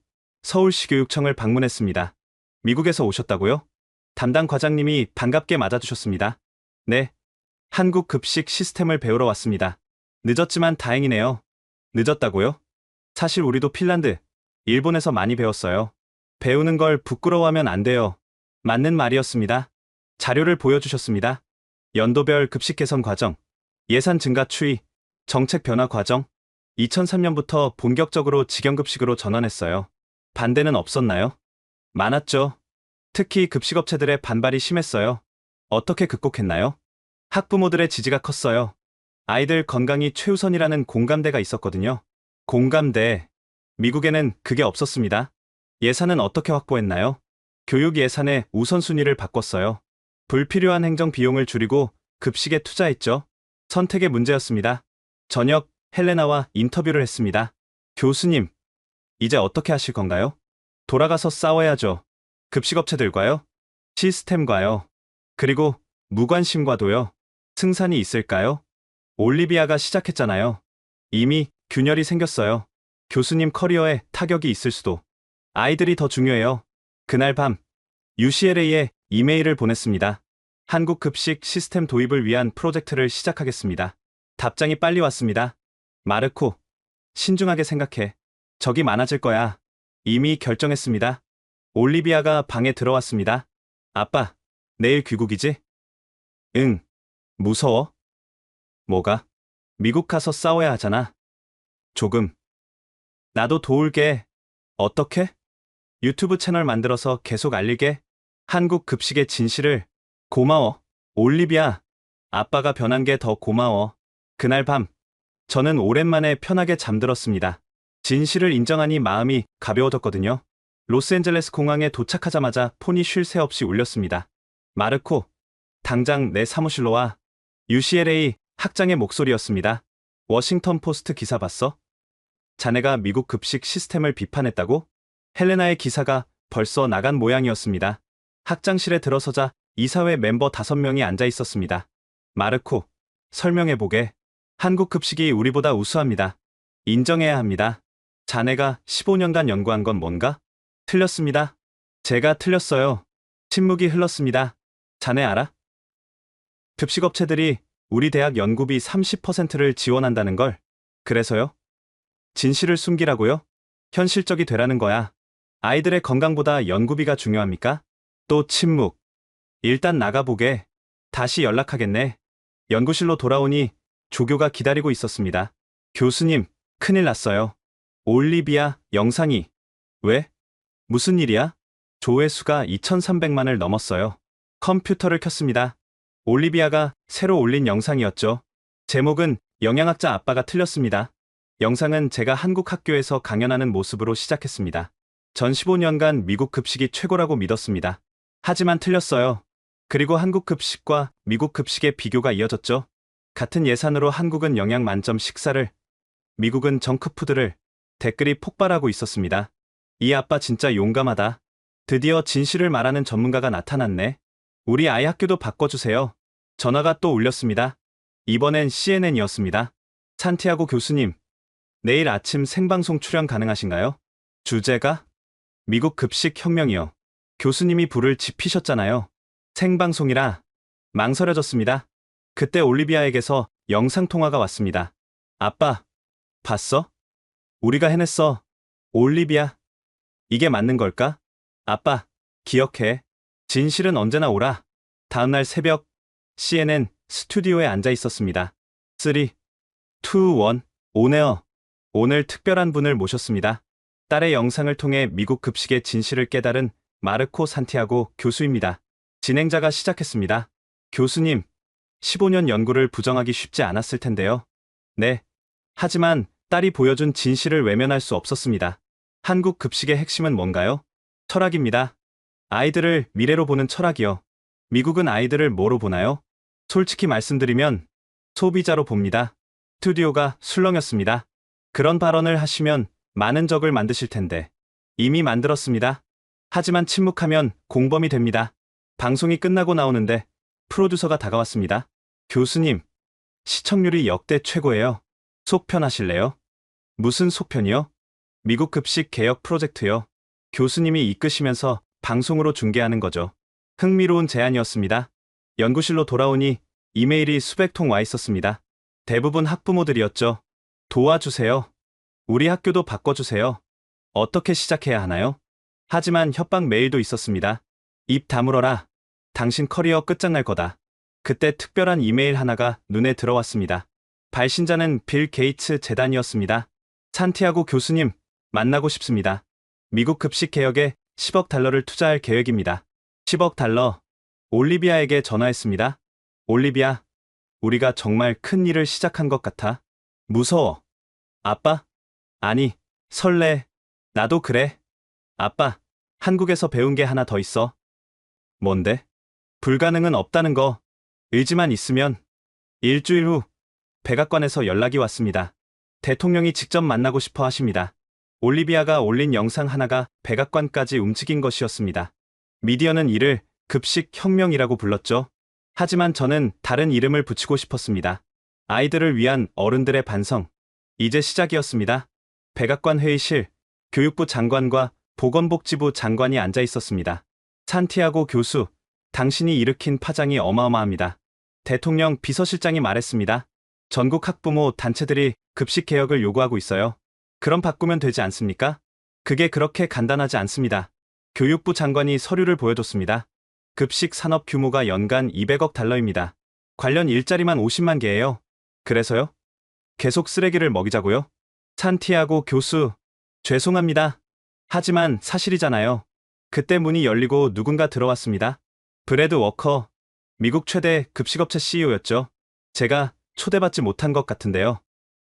서울시 교육청을 방문했습니다. 미국에서 오셨다고요? 담당 과장님이 반갑게 맞아주셨습니다. 네. 한국 급식 시스템을 배우러 왔습니다. 늦었지만 다행이네요. 늦었다고요? 사실 우리도 핀란드, 일본에서 많이 배웠어요. 배우는 걸 부끄러워하면 안 돼요. 맞는 말이었습니다. 자료를 보여주셨습니다. 연도별 급식 개선 과정, 예산 증가 추이, 정책 변화 과정. 2003년부터 본격적으로 직영급식으로 전환했어요. 반대는 없었나요? 많았죠. 특히 급식업체들의 반발이 심했어요. 어떻게 극복했나요? 학부모들의 지지가 컸어요. 아이들 건강이 최우선이라는 공감대가 있었거든요. 공감대. 미국에는 그게 없었습니다. 예산은 어떻게 확보했나요? 교육 예산의 우선순위를 바꿨어요. 불필요한 행정 비용을 줄이고 급식에 투자했죠. 선택의 문제였습니다. 저녁 헬레나와 인터뷰를 했습니다. 교수님, 이제 어떻게 하실 건가요? 돌아가서 싸워야죠. 급식업체들과요? 시스템과요? 그리고 무관심과도요? 승산이 있을까요? 올리비아가 시작했잖아요. 이미 균열이 생겼어요. 교수님 커리어에 타격이 있을 수도. 아이들이 더 중요해요. 그날 밤 UCLA에 이메일을 보냈습니다. 한국 급식 시스템 도입을 위한 프로젝트를 시작하겠습니다. 답장이 빨리 왔습니다. 마르코, 신중하게 생각해. 적이 많아질 거야. 이미 결정했습니다. 올리비아가 방에 들어왔습니다. 아빠, 내일 귀국이지? 응. 무서워? 뭐가? 미국 가서 싸워야 하잖아. 조금. 나도 도울게. 어떻게? 유튜브 채널 만들어서 계속 알리게. 한국 급식의 진실을. 고마워. 올리비아. 아빠가 변한 게 더 고마워. 그날 밤, 저는 오랜만에 편하게 잠들었습니다. 진실을 인정하니 마음이 가벼워졌거든요. 로스앤젤레스 공항에 도착하자마자 폰이 쉴 새 없이 울렸습니다. 마르코, 당장 내 사무실로 와. UCLA 학장의 목소리였습니다. 워싱턴 포스트 기사 봤어? 자네가 미국 급식 시스템을 비판했다고? 헬레나의 기사가 벌써 나간 모양이었습니다. 학장실에 들어서자 이사회 멤버 5명이 앉아 있었습니다. 마르코, 설명해보게. 한국 급식이 우리보다 우수합니다. 인정해야 합니다. 자네가 15년간 연구한 건 뭔가? 틀렸습니다. 제가 틀렸어요. 침묵이 흘렀습니다. 자네 알아? 급식업체들이 우리 대학 연구비 30%를 지원한다는 걸. 그래서요? 진실을 숨기라고요? 현실적이 되라는 거야. 아이들의 건강보다 연구비가 중요합니까? 또 침묵. 일단 나가보게. 다시 연락하겠네. 연구실로 돌아오니 조교가 기다리고 있었습니다. 교수님, 큰일 났어요. 올리비아 영상이. 왜? 무슨 일이야? 조회수가 2,300만을 넘었어요. 컴퓨터를 켰습니다. 올리비아가 새로 올린 영상이었죠. 제목은 영양학자 아빠가 틀렸습니다. 영상은 제가 한국 학교에서 강연하는 모습으로 시작했습니다. 전 15년간 미국 급식이 최고라고 믿었습니다. 하지만 틀렸어요. 그리고 한국 급식과 미국 급식의 비교가 이어졌죠. 같은 예산으로 한국은 영양 만점 식사를, 미국은 정크푸드를. 댓글이 폭발하고 있었습니다. 이 아빠 진짜 용감하다. 드디어 진실을 말하는 전문가가 나타났네. 우리 아이 학교도 바꿔주세요. 전화가 또 울렸습니다. 이번엔 CNN이었습니다. 산티아고 교수님, 내일 아침 생방송 출연 가능하신가요? 주제가? 미국 급식 혁명이요. 교수님이 불을 지피셨잖아요. 생방송이라 망설여졌습니다. 그때 올리비아에게서 영상통화가 왔습니다. 아빠, 봤어? 우리가 해냈어. 올리비아. 이게 맞는 걸까? 아빠, 기억해. 진실은 언제나 오라. 다음날 새벽, CNN 스튜디오에 앉아 있었습니다. 3, 2, 1, 오네어. 오늘 특별한 분을 모셨습니다. 딸의 영상을 통해 미국 급식의 진실을 깨달은 마르코 산티아고 교수입니다. 진행자가 시작했습니다. 교수님, 15년 연구를 부정하기 쉽지 않았을 텐데요. 네. 하지만 딸이 보여준 진실을 외면할 수 없었습니다. 한국 급식의 핵심은 뭔가요? 철학입니다. 아이들을 미래로 보는 철학이요. 미국은 아이들을 뭐로 보나요? 솔직히 말씀드리면 소비자로 봅니다. 스튜디오가 술렁였습니다. 그런 발언을 하시면 많은 적을 만드실 텐데. 이미 만들었습니다. 하지만 침묵하면 공범이 됩니다. 방송이 끝나고 나오는데 프로듀서가 다가왔습니다. 교수님, 시청률이 역대 최고예요. 속편하실래요? 무슨 속편이요? 미국 급식 개혁 프로젝트요. 교수님이 이끄시면서 방송으로 중계하는 거죠. 흥미로운 제안이었습니다. 연구실로 돌아오니 이메일이 수백 통 와 있었습니다. 대부분 학부모들이었죠. 도와주세요. 우리 학교도 바꿔주세요. 어떻게 시작해야 하나요? 하지만 협박 메일도 있었습니다. 입 다물어라. 당신 커리어 끝장날 거다. 그때 특별한 이메일 하나가 눈에 들어왔습니다. 발신자는 빌 게이츠 재단이었습니다. 산티아고 교수님, 만나고 싶습니다. 미국 급식 개혁에 10억 달러를 투자할 계획입니다. 10억 달러. 올리비아에게 전화했습니다. 올리비아, 우리가 정말 큰 일을 시작한 것 같아. 무서워. 아빠? 아니, 설레. 나도 그래. 아빠, 한국에서 배운 게 하나 더 있어. 뭔데? 불가능은 없다는 거. 의지만 있으면. 일주일 후, 백악관에서 연락이 왔습니다. 대통령이 직접 만나고 싶어 하십니다. 올리비아가 올린 영상 하나가 백악관까지 움직인 것이었습니다. 미디어는 이를 급식 혁명이라고 불렀죠. 하지만 저는 다른 이름을 붙이고 싶었습니다. 아이들을 위한 어른들의 반성. 이제 시작이었습니다. 백악관 회의실, 교육부 장관과 보건복지부 장관이 앉아 있었습니다. 산티아고 교수, 당신이 일으킨 파장이 어마어마합니다. 대통령 비서실장이 말했습니다. 전국 학부모 단체들이 급식 개혁을 요구하고 있어요. 그럼 바꾸면 되지 않습니까? 그게 그렇게 간단하지 않습니다. 교육부 장관이 서류를 보여줬습니다. 급식 산업 규모가 연간 200억 달러입니다. 관련 일자리만 50만 개예요. 그래서요? 계속 쓰레기를 먹이자고요? 산티아고 교수, 죄송합니다. 하지만 사실이잖아요. 그때 문이 열리고 누군가 들어왔습니다. 브래드 워커, 미국 최대 급식업체 CEO였죠. 제가 초대받지 못한 것 같은데요.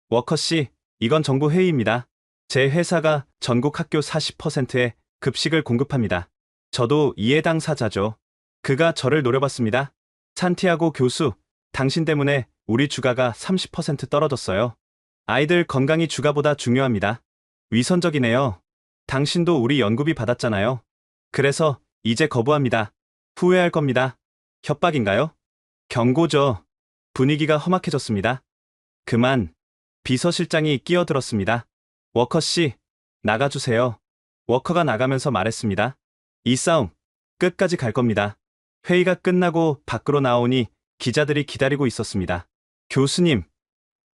워커 씨, 이건 정부 회의입니다. 제 회사가 전국 학교 40%의 급식을 공급합니다. 저도 이해 당사자죠. 그가 저를 노려봤습니다. 산티아고 교수, 당신 때문에 우리 주가가 30% 떨어졌어요. 아이들 건강이 주가보다 중요합니다. 위선적이네요. 당신도 우리 연구비 받았잖아요. 그래서 이제 거부합니다. 후회할 겁니다. 협박인가요? 경고죠. 분위기가 험악해졌습니다. 그만. 비서실장이 끼어들었습니다. 워커 씨, 나가주세요. 워커가 나가면서 말했습니다. 이 싸움 끝까지 갈 겁니다. 회의가 끝나고 밖으로 나오니 기자들이 기다리고 있었습니다. 교수님,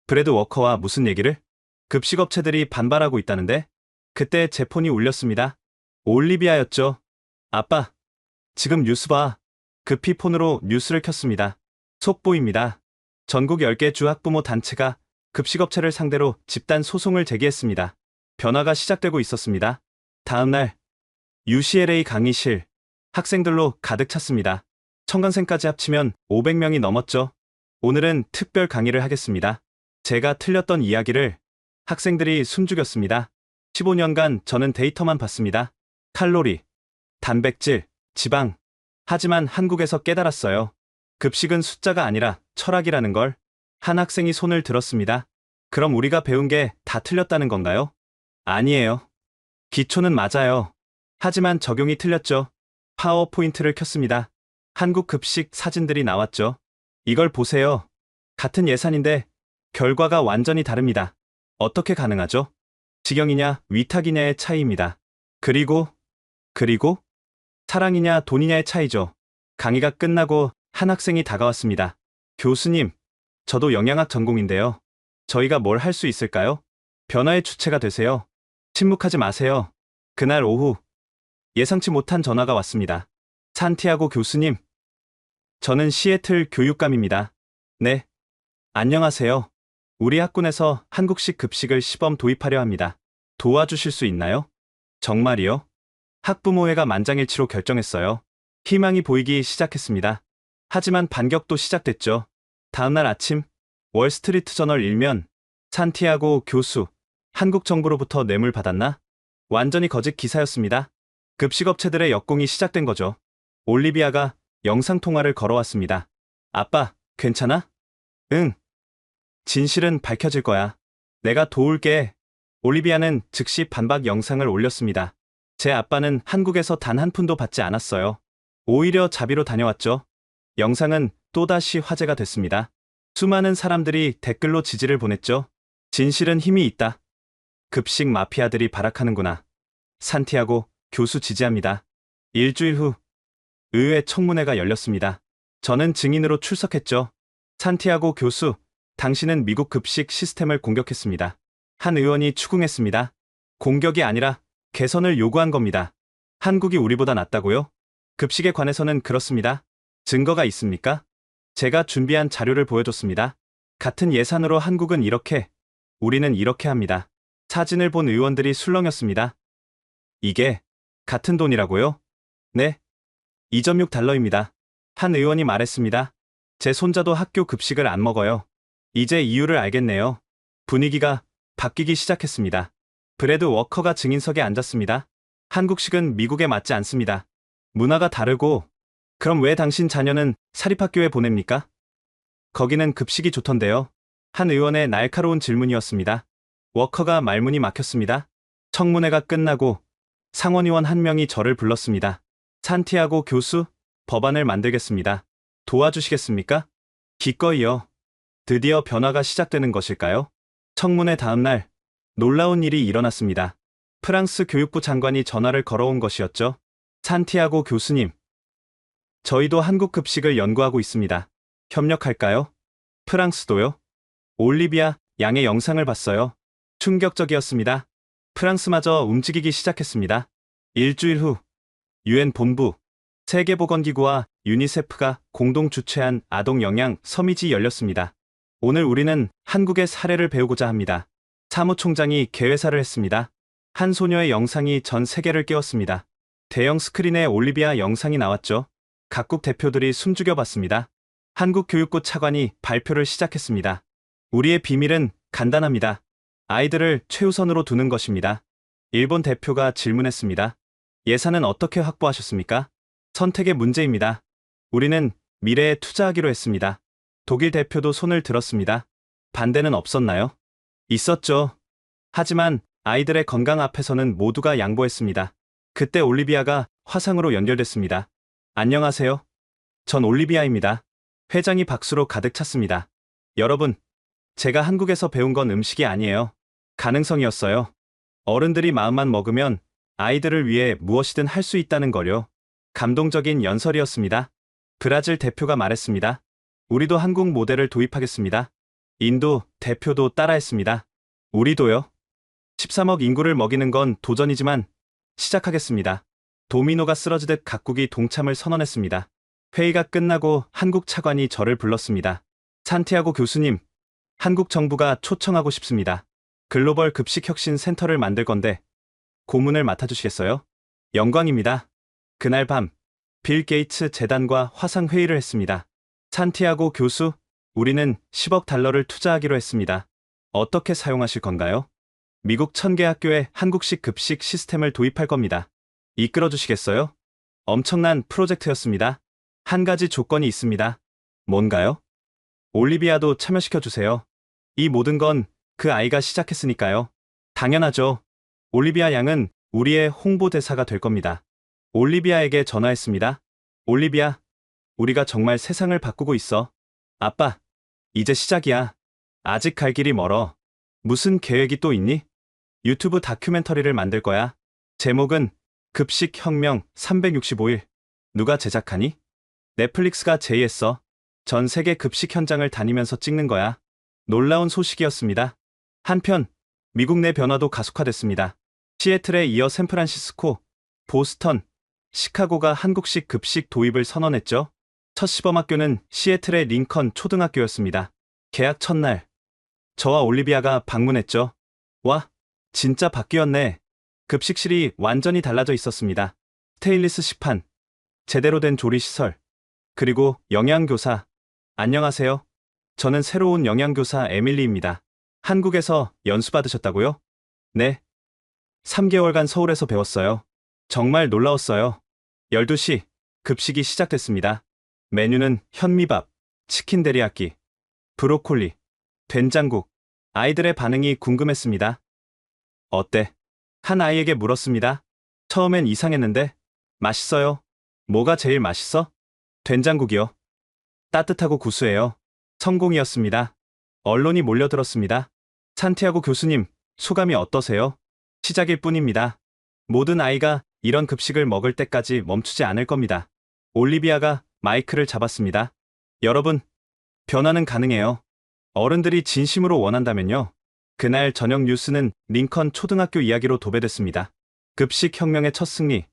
브래드 워커와 무슨 얘기를? 급식업체들이 반발하고 있다는데? 그때 제 폰이 울렸습니다. 올리비아였죠. 아빠, 지금 뉴스 봐. 급히 폰으로 뉴스를 켰습니다. 속보입니다. 전국 10개 주 학부모 단체가 급식업체를 상대로 집단 소송을 제기했습니다. 변화가 시작되고 있었습니다. 다음 날 UCLA 강의실, 학생들로 가득 찼습니다. 청강생까지 합치면 500명이 넘었죠. 오늘은 특별 강의를 하겠습니다. 제가 틀렸던 이야기를 학생들이 숨죽였습니다. 15년간 저는 데이터만 봤습니다. 칼로리, 단백질, 지방. 하지만 한국에서 깨달았어요. 급식은 숫자가 아니라 철학이라는 걸. 한 학생이 손을 들었습니다. 그럼 우리가 배운 게 다 틀렸다는 건가요? 아니에요. 기초는 맞아요. 하지만 적용이 틀렸죠. 파워포인트를 켰습니다. 한국 급식 사진들이 나왔죠. 이걸 보세요. 같은 예산인데 결과가 완전히 다릅니다. 어떻게 가능하죠? 직영이냐 위탁이냐의 차이입니다. 그리고 사랑이냐 돈이냐의 차이죠. 강의가 끝나고 한 학생이 다가왔습니다. 교수님, 저도 영양학 전공인데요. 저희가 뭘 할 수 있을까요? 변화의 주체가 되세요. 침묵하지 마세요. 그날 오후 예상치 못한 전화가 왔습니다. 산티아고 교수님, 저는 시애틀 교육감입니다. 네, 안녕하세요. 우리 학군에서 한국식 급식을 시범 도입하려 합니다. 도와주실 수 있나요? 정말이요? 학부모회가 만장일치로 결정했어요. 희망이 보이기 시작했습니다. 하지만 반격도 시작됐죠. 다음날 아침 월스트리트 저널 일면, 산티아고 교수, 한국 정부로부터 뇌물 받았나? 완전히 거짓 기사였습니다. 급식업체들의 역공이 시작된 거죠. 올리비아가 영상통화를 걸어왔습니다. 아빠, 괜찮아? 응. 진실은 밝혀질 거야. 내가 도울게. 올리비아는 즉시 반박 영상을 올렸습니다. 제 아빠는 한국에서 단 한 푼도 받지 않았어요. 오히려 자비로 다녀왔죠. 영상은 또다시 화제가 됐습니다. 수많은 사람들이 댓글로 지지를 보냈죠. 진실은 힘이 있다. 급식 마피아들이 발악하는구나. 산티아고 교수 지지합니다. 일주일 후 의회 청문회가 열렸습니다. 저는 증인으로 출석했죠. 산티아고 교수, 당신은 미국 급식 시스템을 공격했습니다. 한 의원이 추궁했습니다. 공격이 아니라 개선을 요구한 겁니다. 한국이 우리보다 낫다고요? 급식에 관해서는 그렇습니다. 증거가 있습니까? 제가 준비한 자료를 보여줬습니다. 같은 예산으로 한국은 이렇게, 우리는 이렇게 합니다. 사진을 본 의원들이 술렁였습니다. 이게 같은 돈이라고요? 네. 2.6달러입니다. 한 의원이 말했습니다. 제 손자도 학교 급식을 안 먹어요. 이제 이유를 알겠네요. 분위기가 바뀌기 시작했습니다. 브래드 워커가 증인석에 앉았습니다. 한국식은 미국에 맞지 않습니다. 문화가 다르고, 그럼 왜 당신 자녀는 사립학교에 보냅니까? 거기는 급식이 좋던데요. 한 의원의 날카로운 질문이었습니다. 워커가 말문이 막혔습니다. 청문회가 끝나고 상원의원 한 명이 저를 불렀습니다. 산티아고 교수, 법안을 만들겠습니다. 도와주시겠습니까? 기꺼이요. 드디어 변화가 시작되는 것일까요? 청문회 다음 날 놀라운 일이 일어났습니다. 프랑스 교육부 장관이 전화를 걸어온 것이었죠. 산티아고 교수님, 저희도 한국 급식을 연구하고 있습니다. 협력할까요? 프랑스도요? 올리비아 양의 영상을 봤어요. 충격적이었습니다. 프랑스마저 움직이기 시작했습니다. 일주일 후 UN 본부, 세계보건기구와 유니세프가 공동 주최한 아동영양 서밋이 열렸습니다. 오늘 우리는 한국의 사례를 배우고자 합니다. 사무총장이 개회사를 했습니다. 한 소녀의 영상이 전 세계를 깨웠습니다. 대형 스크린에 올리비아 영상이 나왔죠. 각국 대표들이 숨죽여 봤습니다. 한국 교육부 차관이 발표를 시작했습니다. 우리의 비밀은 간단합니다. 아이들을 최우선으로 두는 것입니다. 일본 대표가 질문했습니다. 예산은 어떻게 확보하셨습니까? 선택의 문제입니다. 우리는 미래에 투자하기로 했습니다. 독일 대표도 손을 들었습니다. 반대는 없었나요? 있었죠. 하지만 아이들의 건강 앞에서는 모두가 양보했습니다. 그때 올리비아가 화상으로 연결됐습니다. 안녕하세요. 전 올리비아입니다. 회장이 박수로 가득 찼습니다. 여러분, 제가 한국에서 배운 건 음식이 아니에요. 가능성이었어요. 어른들이 마음만 먹으면 아이들을 위해 무엇이든 할 수 있다는 거요. 감동적인 연설이었습니다. 브라질 대표가 말했습니다. 우리도 한국 모델을 도입하겠습니다. 인도 대표도 따라했습니다. 우리도요. 13억 인구를 먹이는 건 도전이지만 시작하겠습니다. 도미노가 쓰러지듯 각국이 동참을 선언했습니다. 회의가 끝나고 한국 차관이 저를 불렀습니다. 산티아고 교수님, 한국 정부가 초청하고 싶습니다. 글로벌 급식 혁신 센터를 만들 건데 고문을 맡아주시겠어요? 영광입니다. 그날 밤, 빌 게이츠 재단과 화상 회의를 했습니다. 산티아고 교수, 우리는 10억 달러를 투자하기로 했습니다. 어떻게 사용하실 건가요? 미국 1000개 학교에 한국식 급식 시스템을 도입할 겁니다. 이끌어 주시겠어요? 엄청난 프로젝트였습니다. 한 가지 조건이 있습니다. 뭔가요? 올리비아도 참여시켜 주세요. 이 모든 건 그 아이가 시작했으니까요. 당연하죠. 올리비아 양은 우리의 홍보대사가 될 겁니다. 올리비아에게 전화했습니다. 올리비아, 우리가 정말 세상을 바꾸고 있어. 아빠, 이제 시작이야. 아직 갈 길이 멀어. 무슨 계획이 또 있니? 유튜브 다큐멘터리를 만들 거야. 제목은 급식 혁명 365일. 누가 제작하니? 넷플릭스가 제의했어. 전 세계 급식 현장을 다니면서 찍는 거야. 놀라운 소식이었습니다. 한편, 미국 내 변화도 가속화됐습니다. 시애틀에 이어 샌프란시스코, 보스턴, 시카고가 한국식 급식 도입을 선언했죠. 첫 시범학교는 시애틀의 링컨 초등학교였습니다. 개학 첫날, 저와 올리비아가 방문했죠. 와, 진짜 바뀌었네. 급식실이 완전히 달라져 있었습니다. 스테인리스 시판, 제대로 된 조리시설, 그리고 영양교사. 안녕하세요. 저는 새로운 영양교사 에밀리입니다. 한국에서 연수받으셨다고요? 네. 3개월간 서울에서 배웠어요. 정말 놀라웠어요. 12시, 급식이 시작됐습니다. 메뉴는 현미밥, 치킨 데리야끼, 브로콜리, 된장국. 아이들의 반응이 궁금했습니다. 어때? 한 아이에게 물었습니다. 처음엔 이상했는데, 맛있어요. 뭐가 제일 맛있어? 된장국이요. 따뜻하고 구수해요. 성공이었습니다. 언론이 몰려들었습니다. 산티아고 교수님, 소감이 어떠세요? 시작일 뿐입니다. 모든 아이가 이런 급식을 먹을 때까지 멈추지 않을 겁니다. 올리비아가 마이크를 잡았습니다. 여러분, 변화는 가능해요. 어른들이 진심으로 원한다면요. 그날 저녁 뉴스는 링컨 초등학교 이야기로 도배됐습니다. 급식 혁명의 첫 승리,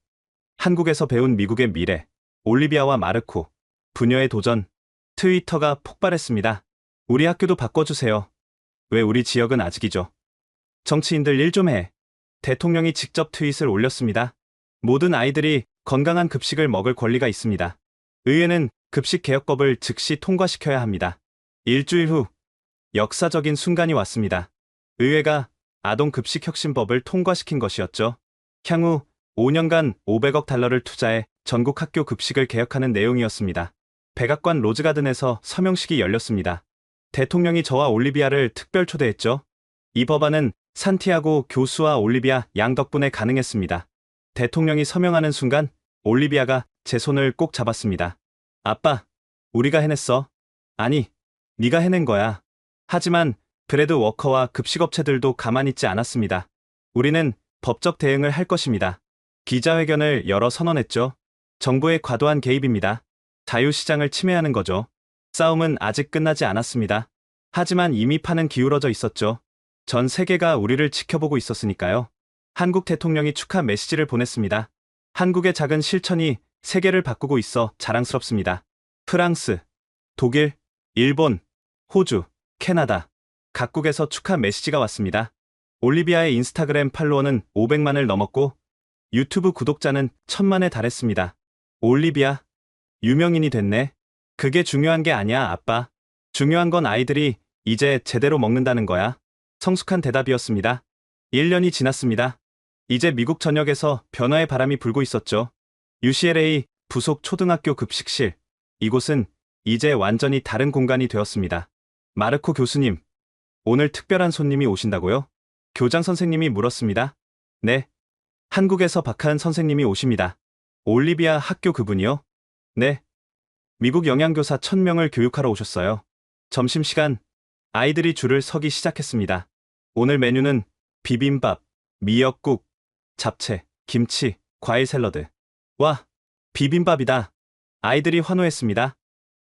한국에서 배운 미국의 미래, 올리비아와 마르코, 부녀의 도전, 트위터가 폭발했습니다. 우리 학교도 바꿔주세요. 왜 우리 지역은 아직이죠? 정치인들 일 좀 해. 대통령이 직접 트윗을 올렸습니다. 모든 아이들이 건강한 급식을 먹을 권리가 있습니다. 의회는 급식 개혁법을 즉시 통과시켜야 합니다. 일주일 후, 역사적인 순간이 왔습니다. 의회가 아동 급식 혁신법을 통과시킨 것이었죠. 향후 5년간 500억 달러를 투자해 전국 학교 급식을 개혁하는 내용이었습니다. 백악관 로즈가든에서 서명식이 열렸습니다. 대통령이 저와 올리비아를 특별 초대했죠. 이 법안은 산티아고 교수와 올리비아 양 덕분에 가능했습니다. 대통령이 서명하는 순간 올리비아가 제 손을 꼭 잡았습니다. 아빠, 우리가 해냈어. 아니, 네가 해낸 거야. 하지만 브레드 워커와 급식업체들도 가만히 있지 않았습니다. 우리는 법적 대응을 할 것입니다. 기자회견을 열어 선언했죠. 정부의 과도한 개입입니다. 자유시장을 침해하는 거죠. 싸움은 아직 끝나지 않았습니다. 하지만 이미 판은 기울어져 있었죠. 전 세계가 우리를 지켜보고 있었으니까요. 한국 대통령이 축하 메시지를 보냈습니다. 한국의 작은 실천이 세계를 바꾸고 있어 자랑스럽습니다. 프랑스, 독일, 일본, 호주, 캐나다. 각국에서 축하 메시지가 왔습니다. 올리비아의 인스타그램 팔로워는 500만을 넘었고 유튜브 구독자는 1000만에 달했습니다. 올리비아, 유명인이 됐네. 그게 중요한 게 아니야, 아빠. 중요한 건 아이들이 이제 제대로 먹는다는 거야. 성숙한 대답이었습니다. 1년이 지났습니다. 이제 미국 전역에서 변화의 바람이 불고 있었죠. UCLA 부속 초등학교 급식실. 이곳은 이제 완전히 다른 공간이 되었습니다. 마르코 교수님, 오늘 특별한 손님이 오신다고요? 교장 선생님이 물었습니다. 네. 한국에서 박하은 선생님이 오십니다. 올리비아 학교 그분이요? 네. 미국 영양교사 1000명을 교육하러 오셨어요. 점심시간, 아이들이 줄을 서기 시작했습니다. 오늘 메뉴는 비빔밥, 미역국, 잡채, 김치, 과일 샐러드. 와, 비빔밥이다. 아이들이 환호했습니다.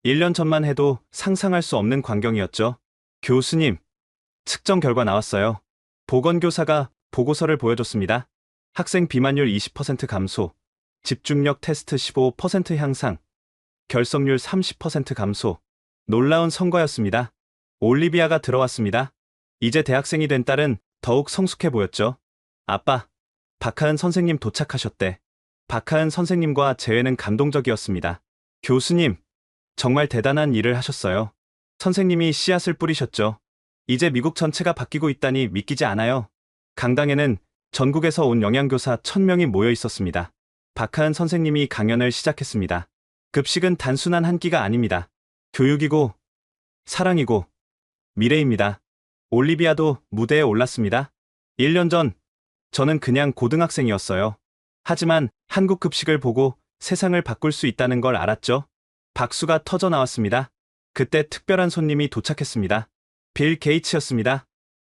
1년 전만 해도 상상할 수 없는 광경이었죠. 교수님, 측정 결과 나왔어요. 보건교사가 보고서를 보여줬습니다. 학생 비만율 20% 감소, 집중력 테스트 15% 향상, 결석률 30% 감소. 놀라운 성과였습니다. 올리비아가 들어왔습니다. 이제 대학생이 된 딸은 더욱 성숙해 보였죠. 아빠, 박하은 선생님 도착하셨대. 박하은 선생님과 재회는 감동적이었습니다. 교수님, 정말 대단한 일을 하셨어요. 선생님이 씨앗을 뿌리셨죠. 이제 미국 전체가 바뀌고 있다니 믿기지 않아요. 강당에는 전국에서 온 영양교사 1000명이 모여 있었습니다. 박하은 선생님이 강연을 시작했습니다. 급식은 단순한 한 끼가 아닙니다. 교육이고, 사랑이고, 미래입니다. 올리비아도 무대에 올랐습니다. 1년 전, 저는 그냥 고등학생이었어요. 하지만 한국 급식을 보고 세상을 바꿀 수 있다는 걸 알았죠. 박수가 터져 나왔습니다. 그때 특별한 손님이 도착했습니다. 빌 게이츠였습니다.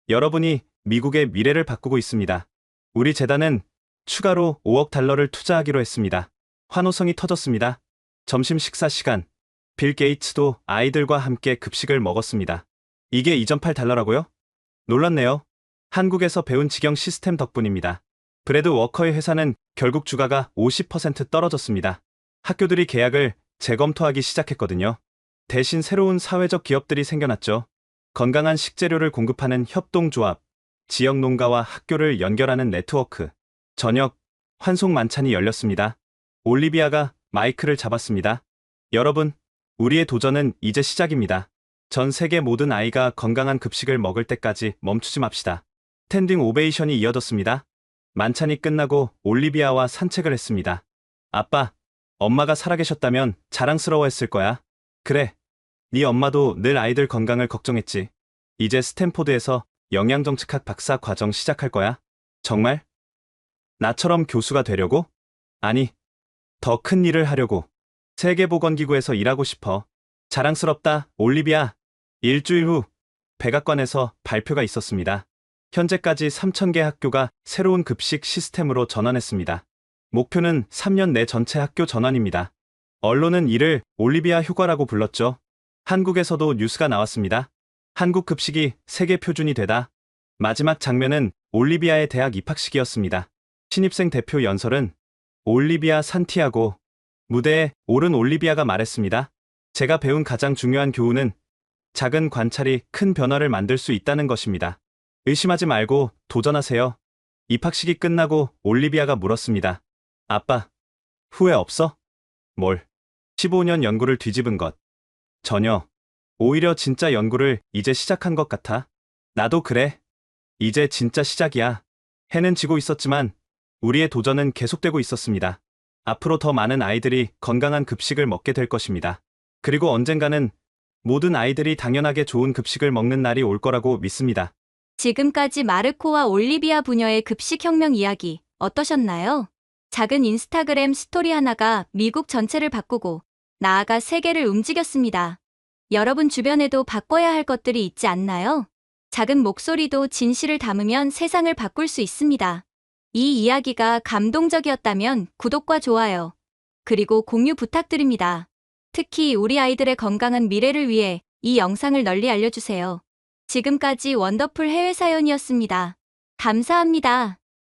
여러분이 미국의 미래를 바꾸고 있습니다. 우리 재단은 추가로 5억 달러를 투자하기로 했습니다. 환호성이 터졌습니다. 점심 식사 시간, 빌 게이츠도 아이들과 함께 급식을 먹었습니다. 이게 2.8달러라고요? 놀랐네요. 한국에서 배운 직영 시스템 덕분입니다. 브래드 워커의 회사는 결국 주가가 50% 떨어졌습니다. 학교들이 계약을 재검토하기 시작했거든요. 대신 새로운 사회적 기업들이 생겨났죠. 건강한 식재료를 공급하는 협동조합, 지역 농가와 학교를 연결하는 네트워크, 저녁, 환송 만찬이 열렸습니다. 올리비아가 마이크를 잡았습니다. 여러분, 우리의 도전은 이제 시작입니다. 전 세계 모든 아이가 건강한 급식을 먹을 때까지 멈추지 맙시다. 스탠딩 오베이션이 이어졌습니다. 만찬이 끝나고 올리비아와 산책을 했습니다. 아빠, 엄마가 살아계셨다면 자랑스러워했을 거야. 그래, 네 엄마도 늘 아이들 건강을 걱정했지. 이제 스탠포드에서 영양정책학 박사 과정 시작할 거야. 정말? 나처럼 교수가 되려고? 아니, 더 큰 일을 하려고. 세계보건기구에서 일하고 싶어. 자랑스럽다, 올리비아. 일주일 후 백악관에서 발표가 있었습니다. 현재까지 3,000개 학교가 새로운 급식 시스템으로 전환했습니다. 목표는 3년 내 전체 학교 전환입니다. 언론은 이를 올리비아 효과라고 불렀죠. 한국에서도 뉴스가 나왔습니다. 한국 급식이 세계 표준이 되다. 마지막 장면은 올리비아의 대학 입학식이었습니다. 신입생 대표 연설은 올리비아 산티아고. 무대에 오른 올리비아가 말했습니다. 제가 배운 가장 중요한 교훈은 작은 관찰이 큰 변화를 만들 수 있다는 것입니다. 의심하지 말고 도전하세요. 입학식이 끝나고 올리비아가 물었습니다. 아빠, 후회 없어? 뭘? 15년 연구를 뒤집은 것. 전혀. 오히려 진짜 연구를 이제 시작한 것 같아. 나도 그래. 이제 진짜 시작이야. 해는 지고 있었지만 우리의 도전은 계속되고 있었습니다. 앞으로 더 많은 아이들이 건강한 급식을 먹게 될 것입니다. 그리고 언젠가는 모든 아이들이 당연하게 좋은 급식을 먹는 날이 올 거라고 믿습니다. 지금까지 마르코와 올리비아 부녀의 급식혁명 이야기 어떠셨나요? 작은 인스타그램 스토리 하나가 미국 전체를 바꾸고 나아가 세계를 움직였습니다. 여러분 주변에도 바꿔야 할 것들이 있지 않나요? 작은 목소리도 진실을 담으면 세상을 바꿀 수 있습니다. 이 이야기가 감동적이었다면 구독과 좋아요, 그리고 공유 부탁드립니다. 특히 우리 아이들의 건강한 미래를 위해 이 영상을 널리 알려주세요. 지금까지 원더풀 해외 사연이었습니다. 감사합니다.